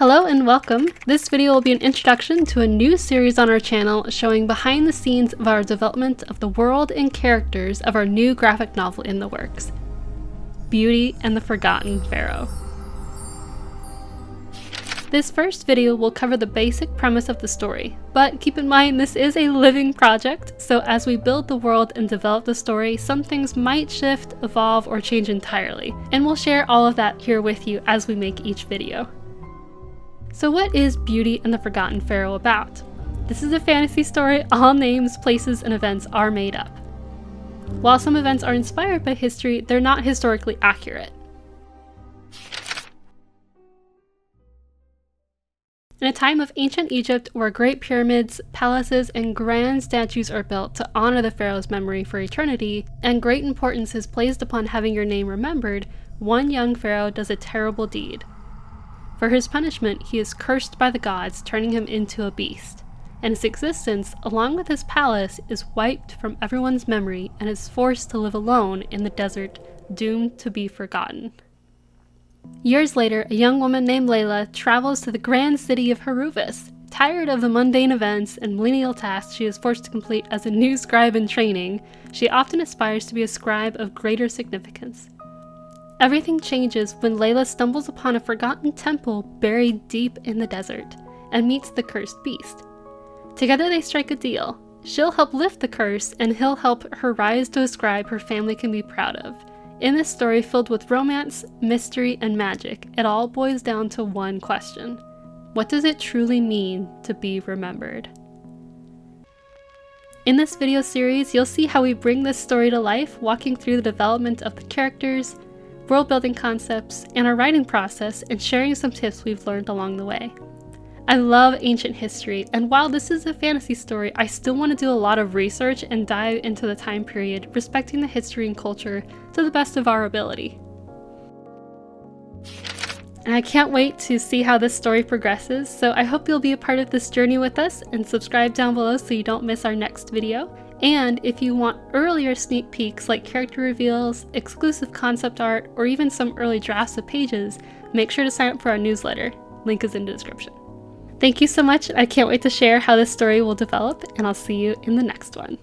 Hello and welcome. This video will be an introduction to a new series on our channel showing behind the scenes of our development of the world and characters of our new graphic novel in the works, Beauty and the Forgotten Pharaoh. This first video will cover the basic premise of the story, but keep in mind this is a living project, so as we build the world and develop the story, some things might shift, evolve, or change entirely, and we'll share all of that here with you as we make each video. So what is Beauty and the Forgotten Pharaoh about? This is a fantasy story. All names, places, and events are made up. While some events are inspired by history, they're not historically accurate. In a time of ancient Egypt where great pyramids, palaces, and grand statues are built to honor the pharaoh's memory for eternity, and great importance is placed upon having your name remembered, one young pharaoh does a terrible deed. For his punishment, he is cursed by the gods, turning him into a beast, and his existence, along with his palace, is wiped from everyone's memory and is forced to live alone in the desert, doomed to be forgotten. Years later, a young woman named Layla travels to the grand city of Haruvus. Tired of the mundane events and menial tasks she is forced to complete as a new scribe in training, she often aspires to be a scribe of greater significance. Everything changes when Layla stumbles upon a forgotten temple buried deep in the desert, and meets the cursed beast. Together they strike a deal. She'll help lift the curse, and he'll help her rise to a scribe her family can be proud of. In this story filled with romance, mystery, and magic, it all boils down to one question. What does it truly mean to be remembered? In this video series, you'll see how we bring this story to life, walking through the development of the characters, world building concepts, and our writing process, and sharing some tips we've learned along the way. I love ancient history, and while this is a fantasy story, I still want to do a lot of research and dive into the time period, respecting the history and culture to the best of our ability. And I can't wait to see how this story progresses, so I hope you'll be a part of this journey with us, and subscribe down below so you don't miss our next video. And if you want earlier sneak peeks like character reveals, exclusive concept art, or even some early drafts of pages, make sure to sign up for our newsletter. Link is in the description. Thank you so much. I can't wait to share how this story will develop, and I'll see you in the next one.